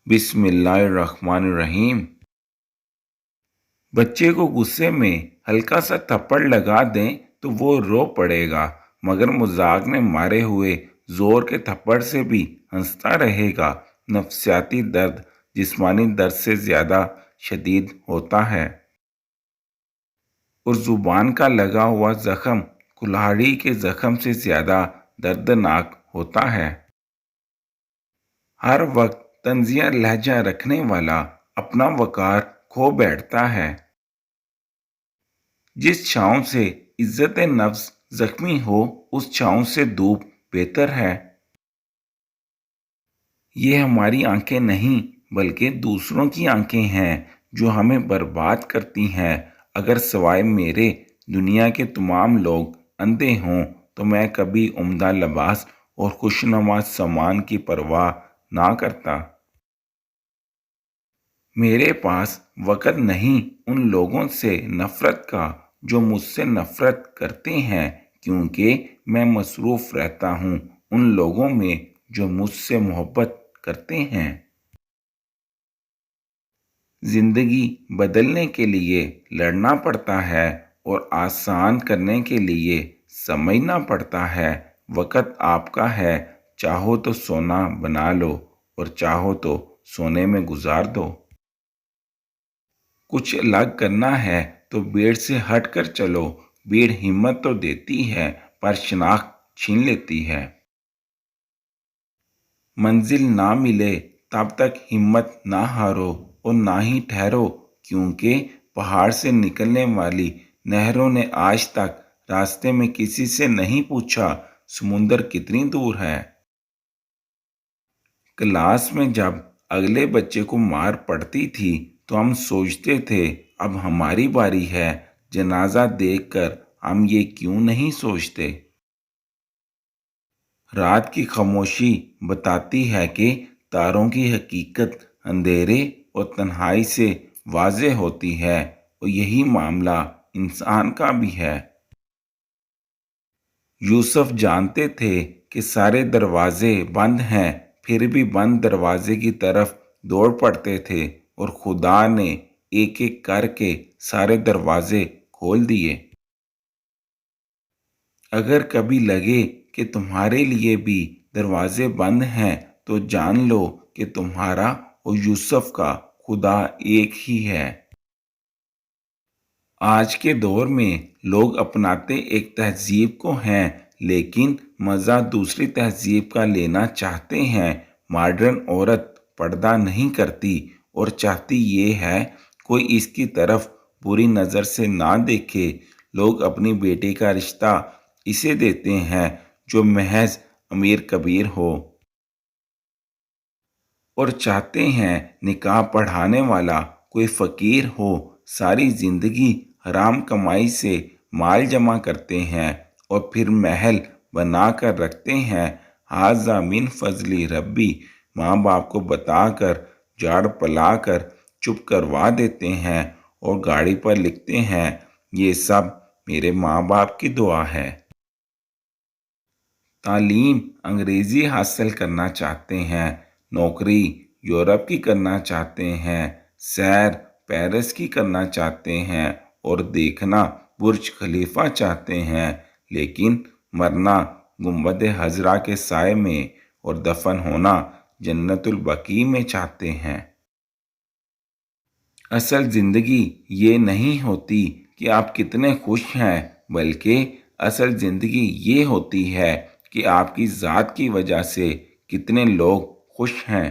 بسم اللہ الرحمن الرحیم۔ بچے کو غصے میں ہلکا سا تھپڑ لگا دیں تو وہ رو پڑے گا، مگر مذاق میں مارے ہوئے زور کے تھپڑ سے بھی ہنستا رہے گا۔ نفسیاتی درد جسمانی درد سے زیادہ شدید ہوتا ہے، اور زبان کا لگا ہوا زخم کلہاڑی کے زخم سے زیادہ دردناک ہوتا ہے۔ ہر وقت طنزیہ لہجہ رکھنے والا اپنا وقار کھو بیٹھتا ہے۔ جس چھاؤں سے عزت نفس زخمی ہو اس چھاؤں سے دھوپ بہتر ہے۔ یہ ہماری آنکھیں نہیں بلکہ دوسروں کی آنکھیں ہیں جو ہمیں برباد کرتی ہیں۔ اگر سوائے میرے دنیا کے تمام لوگ اندھے ہوں تو میں کبھی عمدہ لباس اور خوشنما سامان کی پرواہ نہ کرتا۔ میرے پاس وقت نہیں ان لوگوں سے نفرت کا جو مجھ سے نفرت کرتے ہیں، کیونکہ میں مصروف رہتا ہوں ان لوگوں میں جو مجھ سے محبت کرتے ہیں۔ زندگی بدلنے کے لیے لڑنا پڑتا ہے اور آسان کرنے کے لیے سمجھنا پڑتا ہے۔ وقت آپ کا ہے، چاہو تو سونا بنا لو اور چاہو تو سونے میں گزار دو۔ کچھ الگ کرنا ہے تو بھیڑ سے ہٹ کر چلو۔ بھیڑ ہمت تو دیتی ہے پر شناخت چھین لیتی ہے۔ منزل نہ ملے تب تک ہمت نہ ہارو اور نہ ہی ٹھہرو، کیونکہ پہاڑ سے نکلنے والی نہروں نے آج تک راستے میں کسی سے نہیں پوچھا سمندر کتنی دور ہے۔ کلاس میں جب اگلے بچے کو مار پڑتی تھی تو ہم سوچتے تھے اب ہماری باری ہے۔ جنازہ دیکھ کر ہم یہ کیوں نہیں سوچتے؟ رات کی خاموشی بتاتی ہے کہ تاروں کی حقیقت اندھیرے اور تنہائی سے واضح ہوتی ہے، اور یہی معاملہ انسان کا بھی ہے۔ یوسف جانتے تھے کہ سارے دروازے بند ہیں، پھر بھی بند دروازے کی طرف دوڑ پڑتے تھے، اور خدا نے ایک ایک کر کے سارے دروازے کھول دیے۔ اگر کبھی لگے کہ تمہارے لیے بھی دروازے بند ہیں تو جان لو کہ تمہارا اور یوسف کا خدا ایک ہی ہے۔ آج کے دور میں لوگ اپناتے ایک تہذیب کو ہیں لیکن مزہ دوسری تہذیب کا لینا چاہتے ہیں۔ ماڈرن عورت پردہ نہیں کرتی اور چاہتی یہ ہے کوئی اس کی طرف بری نظر سے نہ دیکھے۔ لوگ اپنی بیٹی کا رشتہ اسے دیتے ہیں جو محض امیر کبیر ہو، اور چاہتے ہیں نکاح پڑھانے والا کوئی فقیر ہو۔ ساری زندگی حرام کمائی سے مال جمع کرتے ہیں اور پھر محل بنا کر رکھتے ہیں۔ ھذا من فضل ربی، ماں باپ کو بتا کر جھاڑ پلا کر چپ کروا دیتے ہیں اور گاڑی پر لکھتے ہیں یہ سب میرے ماں باپ کی دعا ہے۔ تعلیم انگریزی حاصل کرنا چاہتے ہیں، نوکری یورپ کی کرنا چاہتے ہیں، سیر پیرس کی کرنا چاہتے ہیں، اور دیکھنا برج خلیفہ چاہتے ہیں، لیکن مرنا گنبد خضرا کے سائے میں اور دفن ہونا جنت البقیع میں چاہتے ہیں۔ اصل زندگی یہ نہیں ہوتی کہ آپ کتنے خوش ہیں، بلکہ اصل زندگی یہ ہوتی ہے کہ آپ کی ذات کی وجہ سے کتنے لوگ خوش ہیں۔